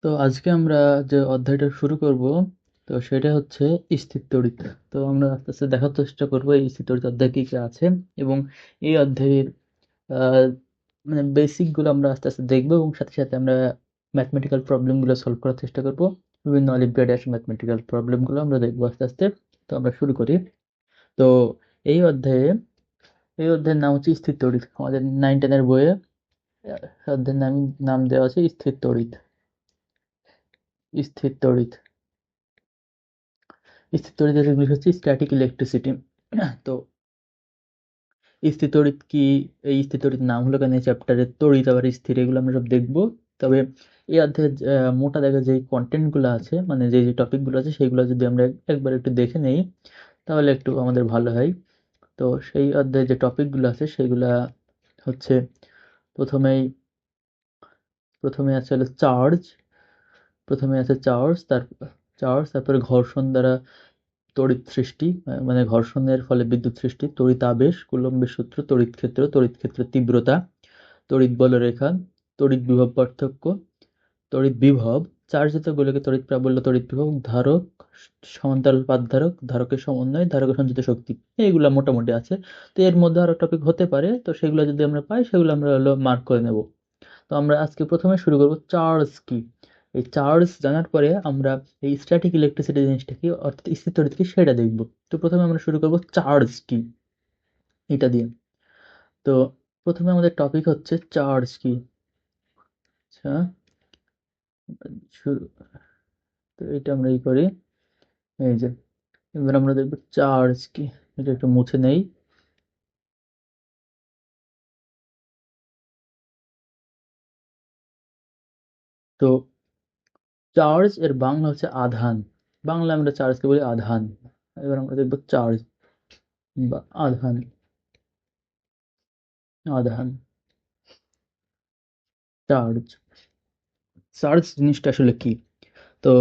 তো আজকে আমরা যে অধ্যায়টা শুরু করব, তো সেটা হচ্ছে স্থির তড়িৎ। তো আমরা আস্তে আস্তে দেখার চেষ্টা করবো এই স্থির তড়িৎ অধ্যায় কি কি আছে, এবং এই অধ্যায়ের আহ, মানে বেসিক গুলো আমরা আস্তে আস্তে দেখবো, এবং সাথে সাথে আমরা ম্যাথমেটিক্যাল প্রবলেম গুলো সলভ করার চেষ্টা করবো। বিভিন্ন অলিম্পিয়াডে আসে ম্যাথমেটিক্যাল প্রবলেম গুলো আমরা দেখবো আস্তে আস্তে। তো আমরা শুরু করি। তো এই অধ্যায়ে এই অধ্যায়ের নাম হচ্ছে স্থির তড়িৎ। আমাদের 9-10 বইয়ে অধ্যায়ের নাম নাম দেওয়া আছে স্থির তড়িৎ। স্থির তড়িৎ স্থির তড়িতের ইংলিশ হচ্ছে স্ট্যাটিক ইলেকট্রিসিটি। তো স্থির তড়িৎ কি, এই স্থির তড়িৎ নাম হলো কেন, এই চ্যাপ্টারে তড়িৎ আবার স্থির এগুলো আমরা সব দেখবো। তবে এই অধ্যায়ে মোটা দাগে যে কন্টেন্ট গুলো আছে, মানে যে যে টপিক গুলো আছে, সেগুলো যদি আমরা একবার একটু দেখে নেই তাহলে একটু আমাদের ভালো হয়। তো সেই অধ্যায়ে যে টপিক গুলো আছে সেগুলা হচ্ছে, প্রথমেই প্রথমে আছে হলো চার্জ। প্রথমে আছে চার্জ, তারপরে ঘর্ষণ দ্বারা তড়িৎ সৃষ্টি, মানে ঘর্ষণের ফলে বিদ্যুৎ সৃষ্টি, তড়িৎ আবেশ, কুলম্বের সূত্র, তড়িৎ ক্ষেত্রের তীব্রতা, তড়িৎ বলরেখা, তড়িৎ বিভব পার্থক্য, তড়িৎ বিভব, চার্জিত গোলকে তড়িৎ প্রাবল্য, তড়িৎ বিভব, ধারক, সমান্তরাল পাত ধারক, ধারকের সমন্বয়, ধারকের সঞ্চিত শক্তি। এইগুলা মোটামুটি আছে। তো এর মধ্যে আরো টপিক হতে পারে, তো সেগুলো যদি আমরা পাই সেগুলো আমরা হলো মার্ক করে নেব। তো আমরা আজকে প্রথমে শুরু করব চার্জ কি। এই চার্জ জানার পরে আমরা এই স্ট্যাটিক ইলেকট্রিসিটি জিনিসটা কি, অর্থাৎ স্থির তড়িৎ কি, সেটা দেখব। তো প্রথমে আমরা শুরু করব চার্জ কি, এটা দিয়ে। তো প্রথমে আমাদের টপিক হচ্ছে চার্জ কি। আচ্ছা, শুরু। তো এটা আমরা করি, এই যে এবার আমরা দেখব চার্জ কি। এটা একটু মুছে নেই। তো চার্জ এর বাংলা হচ্ছে আধান। বাংলা আমরা চার্জকে বলি আধান। এবার আমরা দেখব চার্জ বা আধান। আধান, চার্জ। চার্জ জিনিসটা আসলে কি? তো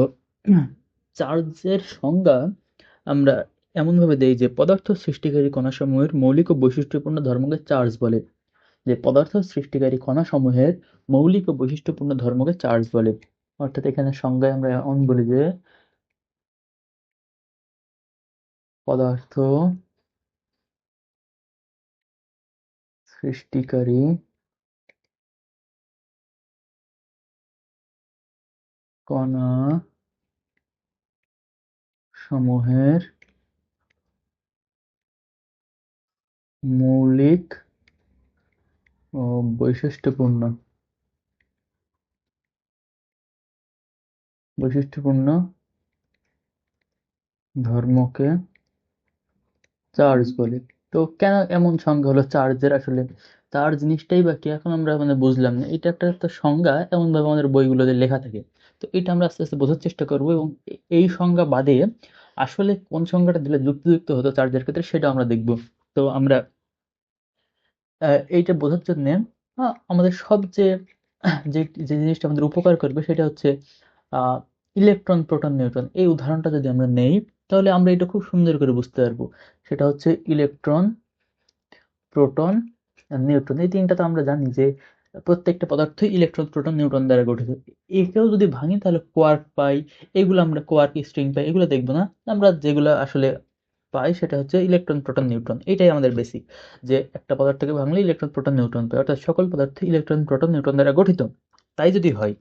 চার্জের সংজ্ঞা আমরা এমনভাবে দেই যে পদার্থ সৃষ্টিকারী কণাসমূহের মৌলিক ও বৈশিষ্ট্যপূর্ণ ধর্মকে চার্জ বলে। যে পদার্থ সৃষ্টিকারী কণাসমূহের মৌলিক ও বৈশিষ্ট্যপূর্ণ ধর্মকে চার্জ বলে। অর্থাৎ এখানে সংজ্ঞায় আমরা এমন বলি যে পদার্থ সৃষ্টিকারী কণা সমূহের মৌলিক ও বৈশিষ্ট্যপূর্ণ বৈশিষ্ট্যপূর্ণ ধর্মকে চার্জ বলে। তো কেন এমন সংজ্ঞা হলো চার্জের? আসলে চার্জ জিনিসটাই বা কি, এখন আমরা মানে বুঝলাম না। এটা একটা একটা সংজ্ঞা এমন ভাবে আমাদের বইগুলোতে লেখা থাকে। তো এটা আমরা আস্তে আস্তে বোঝার চেষ্টা করবো, এবং এই সংজ্ঞা বাদে আসলে কোন সংজ্ঞাটা দিলে যুক্তিযুক্ত হতো চার্জের ক্ষেত্রে সেটা আমরা দেখব। তো আমরা এইটা বোঝার জন্য আমাদের সবচেয়ে যে যে জিনিসটা আমাদের উপকার করবে সেটা হচ্ছে আহ ইলেকট্রন, প্রোটন, নিউট্রন। এই উদাহরণটা যদি আমরা নেই তাহলে আমরা এটা খুব সুন্দর করে বুঝতে পারবো। সেটা হচ্ছে ইলেকট্রন, প্রোটন আর নিউট্রন। এই তিনটা তো আমরা জানি যে প্রত্যেকটা পদার্থই ইলেকট্রন, প্রোটন, নিউট্রন দ্বারা গঠিত। একেও যদি ভাঙি তাহলে কোয়ার্ক পাই। এগুলো আমরা কোয়ার্ক, স্ট্রিং পাই, এগুলো দেখবো না। আমরা যেগুলো আসলে পাই সেটা হচ্ছে ইলেকট্রন, প্রোটন, নিউট্রন। এটাই আমাদের বেসিক, যে একটা পদার্থকে ভাঙলে ইলেকট্রন, প্রোটন, নিউট্রন পাই। অর্থাৎ সকল পদার্থ ইলেকট্রন, প্রোটন, নিউট্রন দ্বারা গঠিত। তাই যদি হয়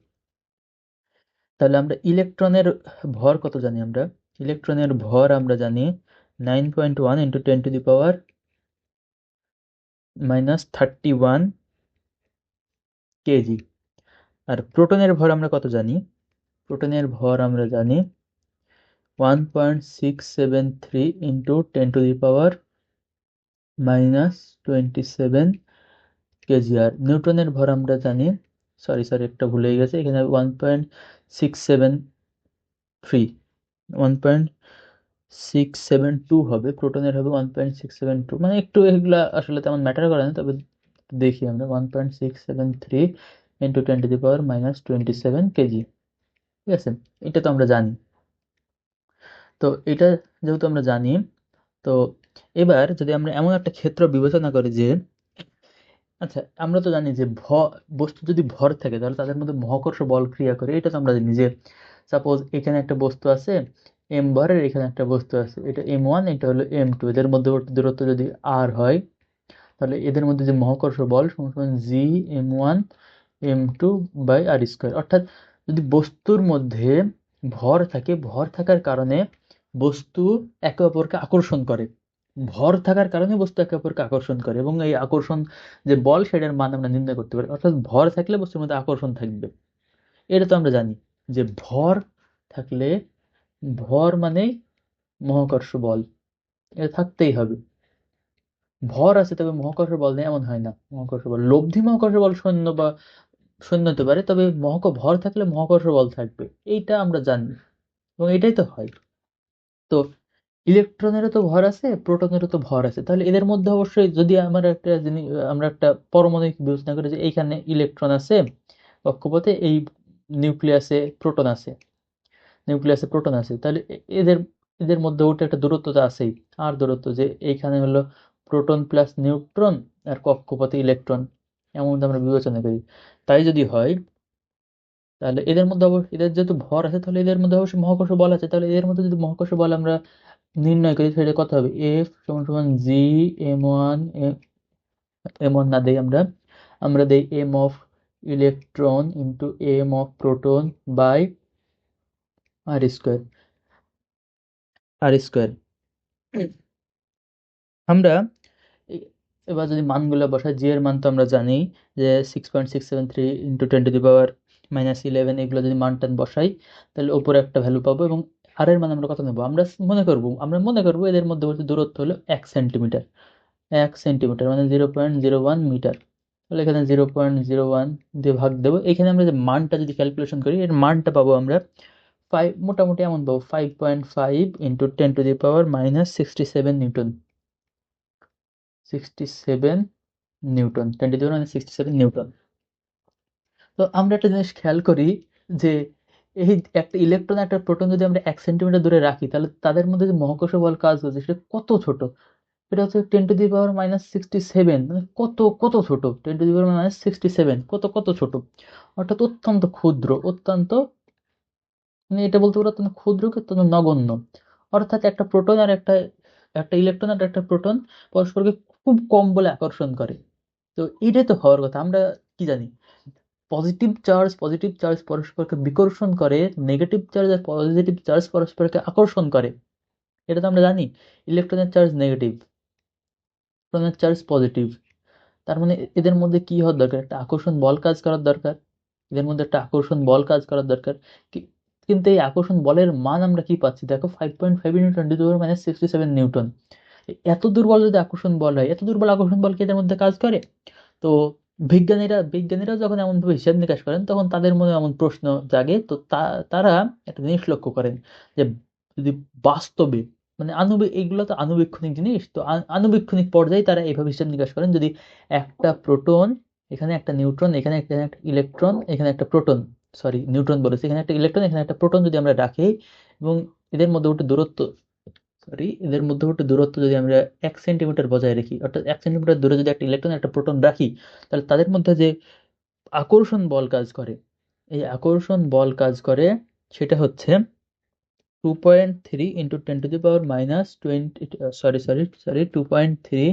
তাহলে আমরা ইলেকট্রনের ভর কত জানি? আমরা ইলেকট্রনের ভর আমরা জানি 9.1 ইন্টু 10⁻⁻31 কেজি। আর প্রোটনের ভর আমরা কত জানি? প্রোটনের ভর আমরা জানি 1.673 ইন্টু 10⁻⁻27 কেজি। আর নিউটনের ভর আমরা জানি, সরি সরি একটা ভুলে গেছে এখানে, 1.673, 1.672 হবে। প্রোটনের হবে 1.672, মানে একটু এগুলা আসলে তেমন ম্যাটার করে না। তবে দেখি আমরা 1.673 ইন্টু 10⁻⁻27 কেজি। ঠিক আছে, এটা তো আমরা জানি। তো এটা যেহেতু আমরা জানি, তো এবার যদি আমরা এমন একটা ক্ষেত্র বিবেচনা করি যে আচ্ছা, আমরা তো জানি যে বস্তু যদি ভর থাকে তাহলে তাদের মধ্যে মহাকর্ষ বল ক্রিয়া করে, এটা তো আমরা জানি। যে সাপোজ এখানে একটা বস্তু আছে এম ভরের, এখানে একটা বস্তু আছে, এটা M1, এটা হলো M2, এদের মধ্যবর্তী দূরত্ব যদি r হয়, তাহলে এদের মধ্যে যে মহাকর্ষ বল সমান সমান G m1 m2/r²। অর্থাৎ যদি বস্তুর মধ্যে ভর থাকে, ভর থাকার কারণে বস্তু একে অপরকে আকর্ষণ করে, ভর থাকার কারণে বস্তু একে অপরকে আকর্ষণ করে, এবং এই আকর্ষণ যে বল সেটার মান আমরা নির্ণয় করতে পারি। অর্থাৎ ভর থাকলে বস্তুর মধ্যে আকর্ষণ থাকবে, এটা তো আমরা জানি। যে ভর থাকলে, ভর মানে মহাকর্ষ বল, এটা থাকতেই হবে। ভর আছে তবে মহাকর্ষ বল নেই এমন হয় না। মহাকর্ষ বল, লব্ধি মহাকর্ষ বল শূন্য বা শূন্য হতে পারে, তবে ভর থাকলে মহাকর্ষ বল থাকবে, এইটা আমরা জানি, এবং এটাই তো হয়। তো ইলেকট্রনেরও তো ভর আছে, প্রোটনেরও তো ভর আছে, তাহলে এদের মধ্যে অবশ্যই যদি আমরা একটা জিনিস, আমরা একটা পারমাণবিক বিবেচনা করি যে এইখানে ইলেকট্রন আছে কক্ষপথে, এই নিউক্লিয়াসে প্রোটন আছে, নিউক্লিয়াসে প্রোটন আছে, তাহলে এদের এদের মধ্যে ওটা একটা দূরত্ব তো আছেই। আর দূরত্ব যে এইখানে হলো প্রোটন প্লাস নিউট্রন, আর কক্ষপথে ইলেকট্রন, এমন আমরা বিবেচনা করি। তাই যদি হয়, তাহলে এদের মধ্যে এদের যেহেতু ভর আছে, তাহলে এদের মধ্যে অবশ্যই মহাকর্ষ বল আছে। তাহলে এদের মধ্যে যদি মহাকর্ষ বল আমরা নির্ণয় করি, সেটা কত হবে? এফ সমান সমান G m1 না দেই আমরা, আমরা দেই M of electron into M of proton by R square. আমরা এবার যদি মানগুলো বসাই, জি এর মান তো আমরা জানি যে 6.673 ইন্টু 10⁻⁻11, এগুলো যদি মান টান বসাই তাহলে উপরে একটা ভ্যালু পাবো, এবং আর এর মান আমরা কত নেবো? আমরা মনে করবো এদের মধ্যবর্তী দূরত্ব হলো 1 সেন্টিমিটার। 1 সেন্টিমিটার মানে 0.01 মিটার। তাহলে এখানে 0.01 দিয়ে ভাগ দেবো। এখানে আমরা যে মানটা যদি ক্যালকুলেশন করি, এর মানটা পাবো আমরা মোটামুটি এমন পাবো 5.5 ইন্টু 10⁻⁻67 নিউটন। 67 Newton, 10⁻⁻67 Newton. তো আমরা একটা জিনিস খেয়াল করি যে এই একটা ইলেকট্রন একটা প্রোটন যদি আমরা 1 সেন্টিমিটার দূরে রাখি, তাহলে তাদের মধ্যে যে মহাকর্ষ বল কাজ করছে সেটা কত ছোট। এটা হচ্ছে 10⁻⁻67, মানে কত কত ছোট। 10⁻⁻67 কত কত ছোট, অর্থাৎ অত্যন্ত ক্ষুদ্র, অত্যন্ত, মানে এটা বলতে পারো অত্যন্ত ক্ষুদ্র কি অত্যন্ত নগণ্য। অর্থাৎ একটা প্রোটন আর একটা একটা ইলেকট্রন আর একটা প্রোটন পরস্পরকে খুব কম বলে আকর্ষণ করে। তো এটাই তো হওয়ার কথা। আমরা কি জানি? পজিটিভ চার্জ পরস্পরকে বিকর্ষণ করে, নেগেটিভ চার্জ আর পজিটিভ চার্জ পরস্পরকে আকর্ষণ করে, এটা তো আমরা জানি। ইলেকট্রনের চার্জ নেগেটিভ, প্রোটনের চার্জ পজিটিভ। তার মানে এদের মধ্যে কি হওয়ার দরকার? একটা আকর্ষণ বল কাজ করার দরকার, এদের মধ্যে একটা আকর্ষণ বল কাজ করার দরকার। কিন্তু এই আকর্ষণ বলের মান আমরা কি পাচ্ছি? দেখো 5.5 ইন্টু 10⁻⁻67 নিউটন। এত দুর্বল যদি আকর্ষণ বল হয়, এত দুর্বল আকর্ষণ বল কি এদের মধ্যে কাজ করে? তো বিজ্ঞানীরা যখন এমনভাবে হিসাব নিকাশ করেন, তখন তাদের মনে এমন প্রশ্ন জাগে। তো তারা একটা জিনিস লক্ষ্য করেন যে যদি বাস্তবে, মানে এইগুলো তো আণুবীক্ষণিক জিনিস, তো আণুবীক্ষণিক পর্যায়ে তারা এইভাবে হিসাব নিকাশ করেন, যদি একটা প্রোটন, এখানে একটা নিউট্রন, এখানে একটা ইলেকট্রন, এখানে একটা প্রোটন, সরি নিউট্রন বলেছে, এখানে একটা ইলেকট্রন, এখানে একটা প্রোটন যদি আমরা রাখি, এবং এদের মধ্যে একটা দূরত্ব, এদের মধ্যবর্তী দূরত্ব যদি আমরা 1 সেন্টিমিটার বজায় রাখি, অর্থাৎ 1 সেন্টিমিটার দূরে যদি একটা ইলেকট্রন একটা প্রোটন রাখি, তাহলে তাদের মধ্যে যে আকর্ষণ বল কাজ করে, এই আকর্ষণ বল কাজ করে, সেটা হচ্ছে 2.3 ইন্টু 10⁻⁻20, সরি 2.3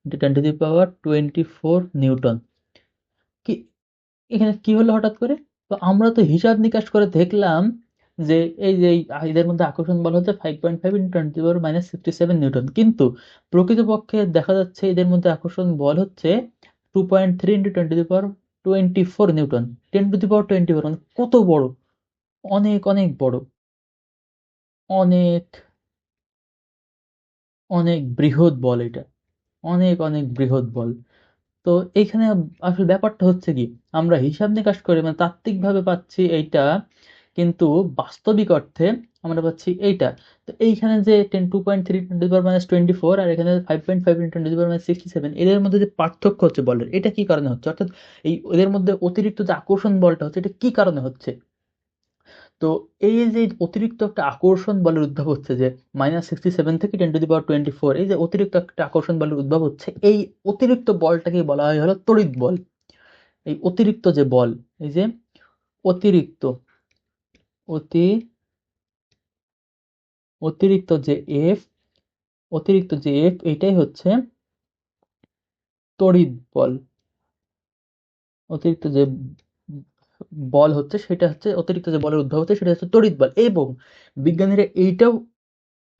ইন্টু 10⁻24 নিউটন। কি এখানে কি হলো হঠাৎ করে? তো আমরা তো হিসাব নিকাশ করে দেখলাম যে এই যে এদের মধ্যে আকর্ষণ বল হচ্ছে 5.5 ইন্টু 10⁻⁻67 নিউটন, কিন্তু প্রকৃতপক্ষে দেখা যাচ্ছে এদের মধ্যে আকর্ষণ বল হচ্ছে 2.3 ইন্টু 10⁻24 নিউটন। 10⁻24 মানে কত বড়, অনেক অনেক বড়, অনেক অনেক বৃহৎ বল এটা, অনেক অনেক বৃহৎ বল। তো এইখানে আসলে ব্যাপারটা হচ্ছে কি, আমরা হিসাব নিকাশ করে মানে তাত্ত্বিকভাবে পাচ্ছি এইটা, কিন্তু বাস্তবিক অর্থে আমরা পাচ্ছি এইটা। তো এইখানে যে 2.3 × 10⁻⁻24, আর এখানে 5.5 × 10⁻⁻67, এদের মধ্যে যে পার্থক্য হচ্ছে বলের, এটা কি কারণে হচ্ছে? অর্থাৎ এই এদের মধ্যে অতিরিক্ত যে আকর্ষণ বলটা হচ্ছে, এটা কি কারণে হচ্ছে? তো এই যে অতিরিক্ত একটা আকর্ষণ বলের উদ্ভব হচ্ছে, যে -67 থেকে 10⁻²৪, এই যে অতিরিক্ত একটা আকর্ষণ বলের উদ্ভব হচ্ছে, এই অতিরিক্ত বলটাকে বলা হয় হলো তড়িৎ বল। এই অতিরিক্ত যে বল, এই যে অতিরিক্ত অতি অতিরিক্ত যে এফ অতিরিক্ত যে এফ এটাই হচ্ছে তড়িৎ বল। অতিরিক্ত যে বল হচ্ছে সেটা হচ্ছে, অতিরিক্ত যে বলের উদ্ভব হচ্ছে সেটা হচ্ছে তড়িৎ বল। এবং বিজ্ঞানীরা এইটাও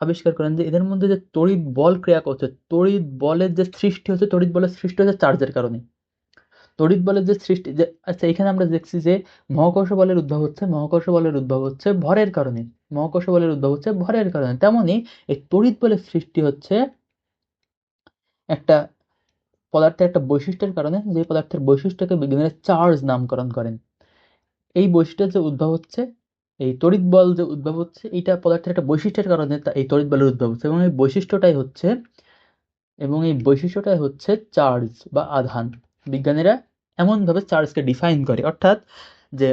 আবিষ্কার করেন যে এদের মধ্যে যে তড়িৎ বল ক্রিয়া করছে, তড়িৎ বলের যে সৃষ্টি হচ্ছে, তড়িৎ বলের সৃষ্টি হচ্ছে চার্জের কারণে। তড়িৎ বলের যে সৃষ্টি, যে আচ্ছা এখানে আমরা দেখছি যে মহাকর্ষ বলের উদ্ভব হচ্ছে ভরের কারণে। মহাকর্ষ বলের উদ্ভব হচ্ছে ভরের কারণে, তেমনি এই তড়িৎ বলের সৃষ্টি হচ্ছে একটা পদার্থের একটা বৈশিষ্ট্যের কারণে, যে পদার্থের বৈশিষ্ট্যকে বিজ্ঞানীরা চার্জ নামকরণ করেন। এই বৈশিষ্ট্যের যে উদ্ভব হচ্ছে, এই তড়িৎ বল যে উদ্ভব হচ্ছে, এইটা পদার্থের একটা বৈশিষ্ট্যের কারণে এই তড়িৎ বলের উদ্ভব হচ্ছে, এবং এই বৈশিষ্ট্যটাই হচ্ছে চার্জ বা আধান। বিজ্ঞানীরা এমনভাবে চার্জকে ডিফাইন করে, অর্থাৎ যে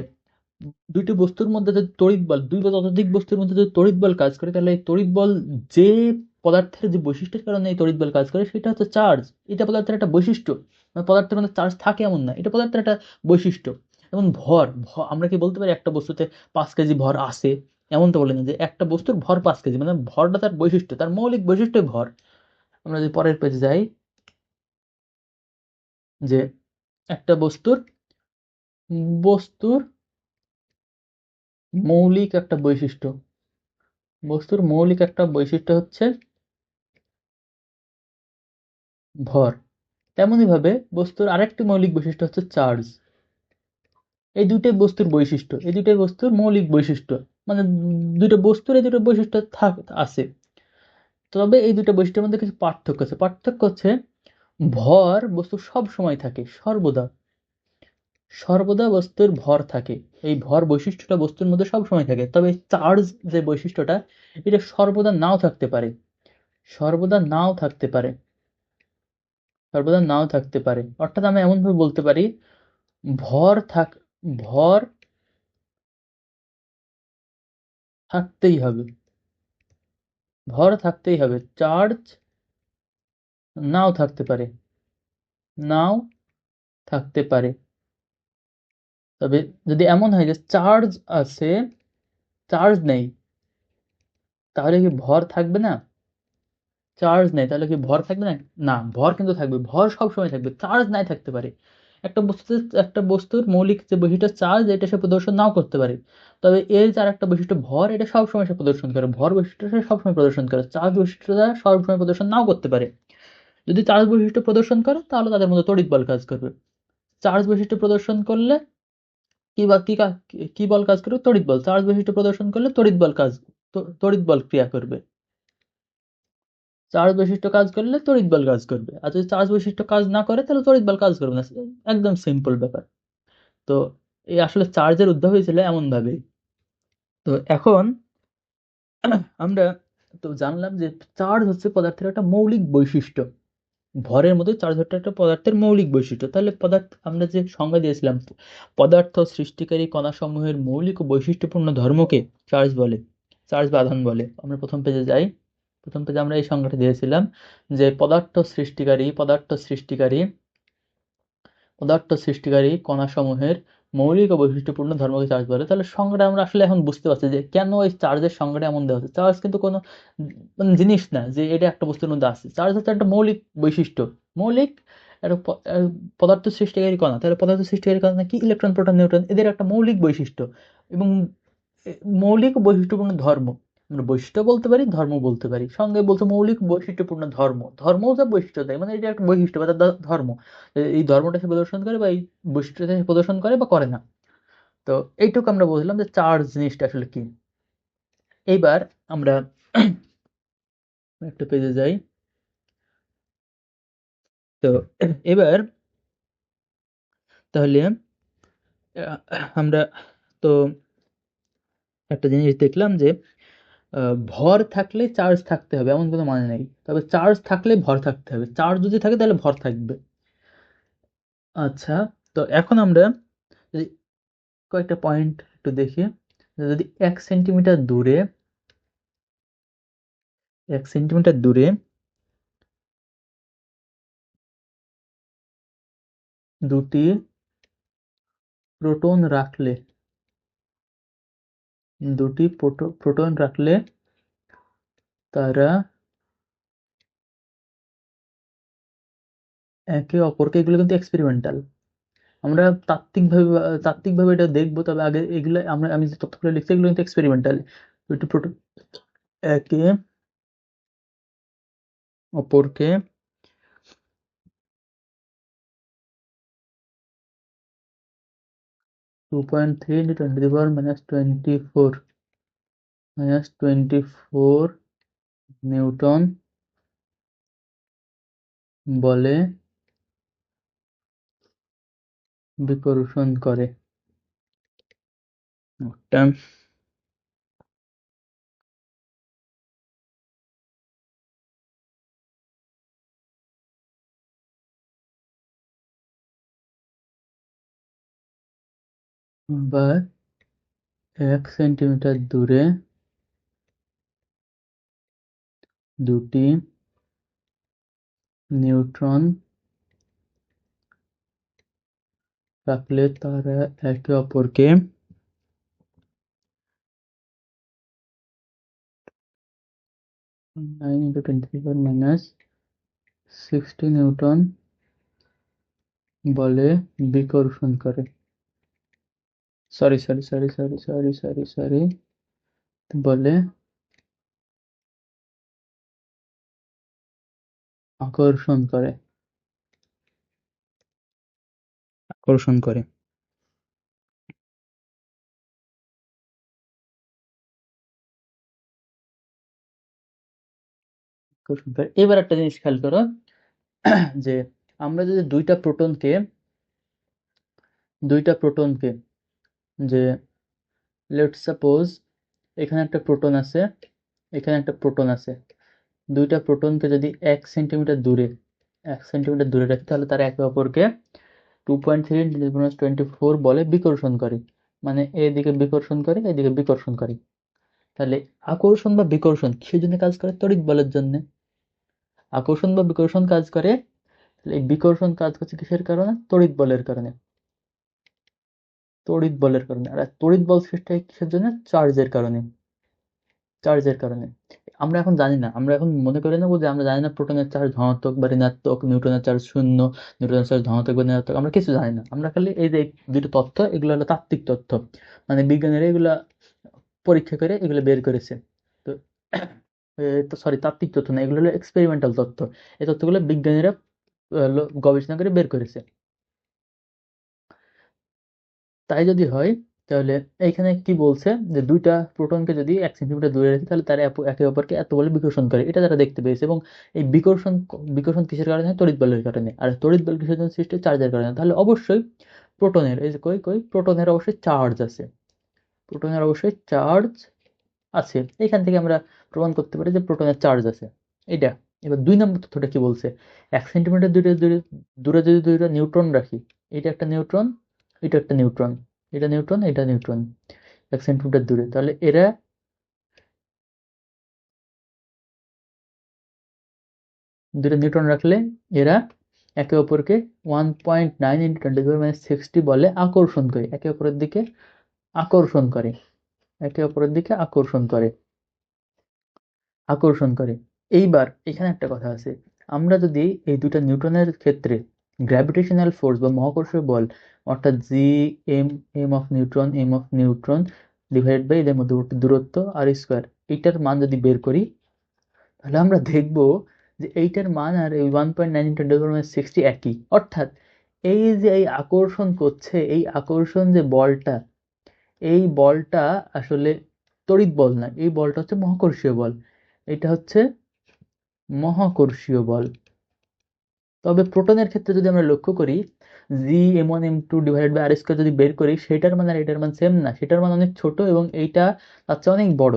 দুইটি বস্তুর মধ্যে যদি তড়িৎ বল, দুই বা ততোধিক বস্তুর মধ্যে যদি তড়িৎ বল কাজ করে, তাহলে এই তড়িৎ বল যে পদার্থের যে বৈশিষ্ট্যের কারণে এই তড়িৎ বল কাজ করে সেটা হচ্ছে চার্জ। এটা পদার্থের একটা বৈশিষ্ট্য। পদার্থের মধ্যে চার্জ থাকে এমন না, এটা পদার্থের একটা বৈশিষ্ট্য। যেমন আমরা কি বলতে পারি একটা বস্তুতে 5 কেজি ভর আছে? এমন তো বলি না যে একটা বস্তুর ভর 5 কেজি, মানে ভরটা তার বৈশিষ্ট্য, তার মৌলিক বৈশিষ্ট্য ভর। আমরা যদি পরের পেজে যাই, যে একটা বস্তুর মৌলিক একটা বৈশিষ্ট্য, হচ্ছে ভর। তেমনি ভাবে বস্তুর আরেকটি মৌলিক বৈশিষ্ট্য হচ্ছে চার্জ। এই দুইটাই বস্তুর মৌলিক বৈশিষ্ট্য, মানে দুইটা বস্তুর এই দুটো বৈশিষ্ট্য আছে। তবে এই দুটো বৈশিষ্ট্যের মধ্যে কিছু পার্থক্য হচ্ছে ভর বস্তু সব সময় থাকে, সর্বদা বস্তুর ভর থাকে। এই ভর বৈশিষ্ট্যটা বস্তুর মধ্যে সব সময় থাকে। তবে চার্জ যে বৈশিষ্ট্যটা, এটা সর্বদা নাও থাকতে পারে, সর্বদা নাও থাকতে পারে সর্বদা নাও থাকতে পারে। অর্থাৎ আমরা এমন ভাবে বলতে পারি, ভর থাক ভর থাকতেই হবে, চার্জ নাও থাকতে পারে, নাও থাকতে পারে। তবে যদি এমন হয় যে চার্জ নেই, তাহলে কি ভর থাকবে না? চার্জ নেই তাহলে কি ভর থাকবে না? না, ভর কিন্তু থাকবে, ভর সবসময় থাকবে, চার্জ নাই থাকতে পারে। একটা বস্তুর মৌলিক যে বৈশিষ্ট্য চার্জ, এটা সে প্রদর্শন নাও করতে পারে। তবে এর যার একটা বৈশিষ্ট্য ভর, এটা সবসময় সে প্রদর্শন করে, ভর বৈশিষ্ট্য সে সবসময় প্রদর্শন করে, চার্জ বৈশিষ্ট্যটা সবসময় প্রদর্শন নাও করতে পারে। যদি চার্জ বৈশিষ্ট্য প্রদর্শন করে তাহলে তাদের মধ্যে তড়িৎ বল কাজ করবে। চার্জ বৈশিষ্ট্য প্রদর্শন করলে কি বা কি কি বল কাজ করবে? তড়িৎ বল। চার্জ বৈশিষ্ট্য প্রদর্শন করলে তড়িৎ বল ক্রিয়া করবে। চার্জ বৈশিষ্ট্য কাজ করলে তড়িৎ বল কাজ করবে, আর যদি চার্জ বৈশিষ্ট্য কাজ না করে তাহলে তড়িৎ বল কাজ করবে না। একদম সিম্পল ব্যাপার। তো এই আসলে চার্জের উদ্ভব হয়েছিল এমন ভাবে। তো এখন আমরা তো জানলাম যে চার্জ হচ্ছে পদার্থের একটা মৌলিক বৈশিষ্ট্য। ভরের মতো চার্জ হচ্ছে একটা পদার্থের মৌলিক বৈশিষ্ট্য। তাহলে আমরা যে সংজ্ঞা দিয়েছিলাম, পদার্থ সৃষ্টিকারী কণাসমূহের মৌলিক ও বৈশিষ্ট্যপূর্ণ ধর্মকে চার্জ বলে, চার্জ বা আধান বলে। আমরা প্রথম পেজে যাই, প্রথম পেজে আমরা এই সংজ্ঞাটা দিয়েছিলাম যে পদার্থ সৃষ্টিকারী কণাসমূহের মৌলিক ও বৈশিষ্ট্যপূর্ণ ধর্মকে চার্জ বলে। তাহলে সংজ্ঞাটা আমরা আসলে এখন বুঝতে পারছি যে কেন এই চার্জের সংজ্ঞাটা এমন দেওয়া হচ্ছে। চার্জ কিন্তু কোনো মানে জিনিস না যে এটা একটা বস্তুর মধ্যে আছে। চার্জ হচ্ছে একটা মৌলিক বৈশিষ্ট্য, মৌলিক একটা পদার্থ সৃষ্টিকারী কণা। তাহলে পদার্থ সৃষ্টিকারী কণা কি? ইলেকট্রন, প্রোটন, নিউট্রন, এদের একটা মৌলিক বৈশিষ্ট্য এবং মৌলিক ও বৈশিষ্ট্যপূর্ণ ধর্ম। আমরা বৈশিষ্ট্য বলতে পারি, ধর্ম বলতে পারি। সঙ্গে বলতে মৌলিক বৈশিষ্ট্যপূর্ণ ধর্মও যা বৈশিষ্ট্য দেয়, মানে এটা একটা বৈশিষ্ট্য বা তার ধর্ম। এই ধর্মটা সে প্রদর্শন করে বা এই বৈশিষ্ট্যটা সে প্রদর্শন করে বা করে না। তো এইটুকু আমরা বুঝলাম যে চার্জ জিনিসটা আসলে কি। এইবার আমরা একটা পেজে যাই। তো এবার তাহলে আমরা তো একটা জিনিস দেখলাম যে ভর থাকলে চার্জ থাকতে হবে এমন কোনো মানে নেই, তবে চার্জ থাকলে ভর থাকতে হবে। চার্জ যদি থাকে তাহলে ভর থাকবে। আচ্ছা, তো এখন আমরা যদি কয়েকটা পয়েন্ট একটু দেখি। যদি 1 সেন্টিমিটার দূরে 1 সেন্টিমিটার দূরে দুটি প্রোটন রাখলে প্রোটন রাখলে তারা একে অপরকে, এগুলো কিন্তু এক্সপেরিমেন্টাল, আমরা তাত্ত্বিকভাবে এটা দেখবো, তবে আগে এগুলো আমি যে তথ্যগুলো লিখছি এগুলো কিন্তু এক্সপেরিমেন্টাল। দুটি প্রোটন একে অপরকে 2.3 into 10 to the power -24 Newton বলে বিকর্ষণ করে। একটা বা 1 সেন্টিমিটার দূরে দুটি নিউট্রন রাখলে তারা একে অপরকে 9 into 10 to the power -60 Newton বলে বিকর্ষণ করে। সরি, বলে আকর্ষণ করে। এবার একটা জিনিস খেয়াল করো, যে আমরা যদি দুইটা প্রোটনকে যে লেটস সাপোজ এখানে একটা প্রোটন আছে, এখানে একটা প্রোটন আছে, দুইটা প্রোটনকে যদি 1 সেন্টিমিটার দূরে রাখি, তাহলে তারা একে অপরকে 2.3 × 10⁻²4 বলে বিকর্ষণ করে। মানে এদিকে বিকর্ষণ করে, এদিকে বিকর্ষণ করে। তাহলে আকর্ষণ বা বিকর্ষণ কিসের জন্য কাজ করে? তড়িৎ বলের জন্য। আকর্ষণ বা বিকর্ষণ কাজ করে, তাহলে এই বিকর্ষণ কাজ করছে কিসের কারণে? তড়িৎ বলের কারণে। আর তড়িৎ বল সৃষ্টি হয় কিসের জন্য? চার্জের কারণে। আমরা এখন জানি না, আমরা এখন মনে করে নেবো যে আমরা জানি না প্রোটনের চার্জ ধনাত্মক বা ঋণাত্মক, নিউট্রনের চার্জ শূন্য, নিউট্রনের চার্জ ধনাত্মক বা ঋণাত্মক, আমরা কিছু জানি না। আমরা খালি এই যে দুটো তথ্য, এগুলো হলো তাত্ত্বিক তথ্য, মানে বিজ্ঞানীরা এগুলা পরীক্ষা করে এগুলো বের করেছে। তো সরি, তাত্ত্বিক তথ্য না, এগুলো হলো এক্সপেরিমেন্টাল তথ্য। এই তথ্যগুলো বিজ্ঞানীরা গবেষণা করে বের করেছে। তাই যদি হয়, তাহলে এইখানে কি বলছে যে দুইটা প্রোটনকে যদি 1 সেন্টিমিটার দূরে রাখি, তাহলে তারা একে অপরকে এত বলে বিকর্ষণ করে, এটা তারা দেখতে পেয়েছে। এবং এই বিকর্ষণ কিসের কারণে হয়? তড়িৎ বলের কারণে। আর তড়িৎ বল কিসের জন্য সৃষ্টি হয়? চার্জের কারণে। তাহলে অবশ্যই প্রোটনের, এই যে প্রোটনের অবশ্যই চার্জ আছে, এখান থেকে আমরা প্রমাণ করতে পারি যে প্রোটনের চার্জ আছে। এটা। এবার 2 নম্বর তথ্যটা কি বলছে? 1 সেন্টিমিটার দূরে দূরে দূরে যদি দুইটা নিউট্রন রাখি, এটা একটা নিউট্রন, এটা একটা নিউট্রন, এটা নিউট্রন, এটা নিউট্রন, 1 সেন্টিমিটার দূরে, তাহলে এরা দুইটা নিউট্রন রাখলে এরা একে অপরকে 1.9 × 10⁻60 বলে আকর্ষণ করে, একে অপরের দিকে আকর্ষণ করে, আকর্ষণ করে। এইবার এখানে একটা কথা আছে, আমরা যদি এই দুইটা নিউটনের ক্ষেত্রে গ্র্যাভিটেশনাল ফোর্স বা মহাকর্ষীয় বল, অর্থাৎ G M of neutron divided by এদের মধ্যবর্তী দূরত্ব আর স্কোয়ার, এইটার মান যদি বের করি, তাহলে আমরা দেখব যে এইটার মান আর এই 1.9 × 10⁻60 একই। অর্থাৎ এই যে এই আকর্ষণ করছে, এই আকর্ষণ যে বলটা, এই বলটা আসলে তড়িৎ বল না, এই বলটা হচ্ছে মহাকর্ষীয় বল। এটা হচ্ছে মহাকর্ষীয় বল। তবে প্রোটনের ক্ষেত্রে যদি আমরা লক্ষ্য করি, G(m1m2)/r² যদি বের করি, সেটার মান আর এটার মান সেম না, সেটার মান অনেক ছোট এবং এইটা তার চেয়ে অনেক বড়।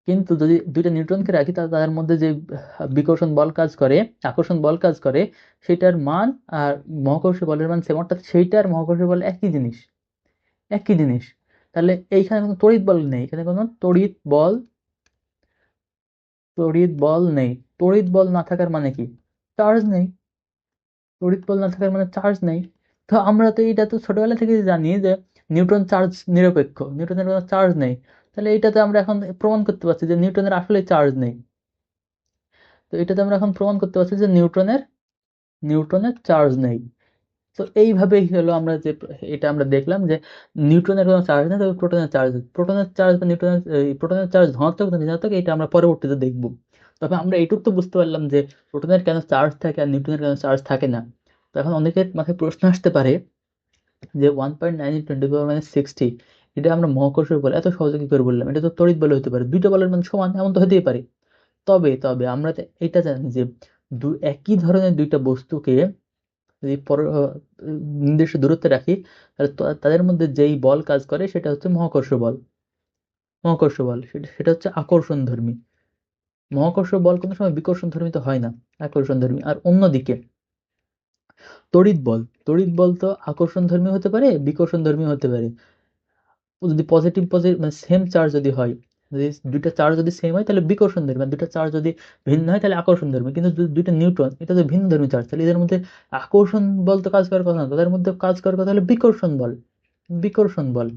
কিন্তু যদি দুইটা নিউট্রনকে রাখি, তাহলে তাদের মধ্যে যে বিকর্ষণ বল কাজ করে, আকর্ষণ বল কাজ করে, সেটার মান আর মহাকর্ষীয় বলের মান সেম, অর্থাৎ সেইটার মহাকর্ষীয় বল একই জিনিস। তাহলে এইখানে কোনো তড়িৎ বল নেই, এখানে কোনো তড়িৎ বল নেই। তড়িৎ বল না থাকার মানে কি? চার্জ নেই। তড়িৎ বল না থাকার মানে চার্জ নেই। তো আমরা তো এটা তো ছোটবেলা থেকে জানি যে নিউটন চার্জ নিরপেক্ষ, নিউটনের কোনো চার্জ নেই। তাহলে এইটাতে আমরা এখন প্রমাণ করতে পারছি যে নিউটনের আসলে চার্জ নেই। তো এটাতে আমরা এখন প্রমাণ করতে পারছি যে নিউটনের চার্জ নেই। তো এইভাবেই হলো আমরা যে এটা আমরা দেখলাম যে নিউটনের কোনো চার্জ নেই, তবে প্রোটনের চার্জ বা প্রোটনের চার্জ ধনাত্মক না ঋণাত্মক এটা আমরা পরবর্তীতে দেখব। তবে আমরা এইটুকু তো বুঝতে পারলাম যে প্রোটনের কেন চার্জ থাকে আর নিউটনের কেন চার্জ থাকে না। তো এখন অনেকের মাথায় প্রশ্ন আসতে পারে যে 1.9 × 10⁻⁻60 এটা আমরা মহাকর্ষীয় বল এত সহজে কি করে বললাম? এটা তো তড়িৎ বলে হতে পারে, দুইটা বলের মান সমান, এমন তো হতেই পারে। তবে আমরা তো এটা জানি যে একই ধরনের দুইটা বস্তুকে যদি নির্দিষ্ট দূরত্বে রাখি, তাহলে তাদের মধ্যে যেই বল কাজ করে সেটা হচ্ছে মহাকর্ষ বল সেটা সেটা হচ্ছে আকর্ষণধর্মী। মহাকর্ষ বল কোনো সময় বিকর্ষণধর্মী তো হয় না, আকর্ষণধর্মী। আর অন্যদিকে তড়িৎ বল তো আকর্ষণধর্মী হতে পারে, বিকর্ষণধর্মী হতে পারে। যদি পজিটিভ পজিটিভ মানে সেম চার্জ যদি হয়, যদি দুইটা চার্জ যদি সেম হয় তাহলে বিকর্ষণ ধর্মী, আর দুইটা চার্জ যদি ভিন্ন হয় তাহলে আকর্ষণ ধর্মী। কিন্তু দুইটা নিউট্রন এটা তো ভিন্ন ধর্মী চার্জ, তাহলে এদের মধ্যে আকর্ষণ বল তো কাজ করার কথা না, তাদের মধ্যে কাজ করার কথা হলো বিকর্ষণ বল।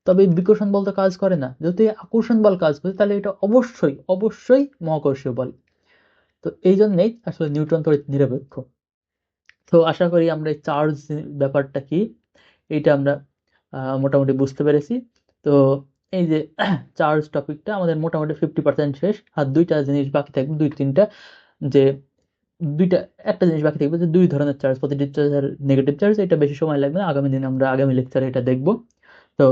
তবে এই বিকর্ষণ বল তো কাজ করে না, যেহেতু এই আকর্ষণ বল কাজ করে তাহলে এটা অবশ্যই অবশ্যই মহাকর্ষীয় বল। তো এই জন্যই আসলে নিউটন তড়িৎ নিরপেক্ষ। তো আশা করি আমরা এই চার্জ ব্যাপারটা কি এইটা আমরা মোটামুটি বুঝতে পেরেছি। তো এই যে চার্জ টপিকটা আমাদের মোটামুটি 50% শেষ। আর দুইটা জিনিস বাকি থাকবে, দুই তিনটা, যে দুইটা একটা জিনিস বাকি থাকবে যে দুই ধরনের চার্জ, পজিটিভ চার্জ আর নেগেটিভ চার্জ। এটা বেশি সময় লাগবে না, আগামী দিনে আমরা আগামী লেকচারে এটা দেখবো। তো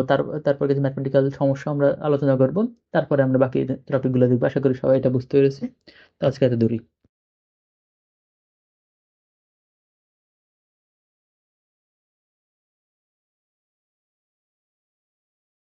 তারপর কিছু ম্যাথমেটিক্যাল সমস্যা আমরা আলোচনা করব, তারপরে আমরা বাকি টপিকগুলো দেখবো। আশা করি সবাই এটা বুঝতে পেরেছি। তো আজকে এত দূরই।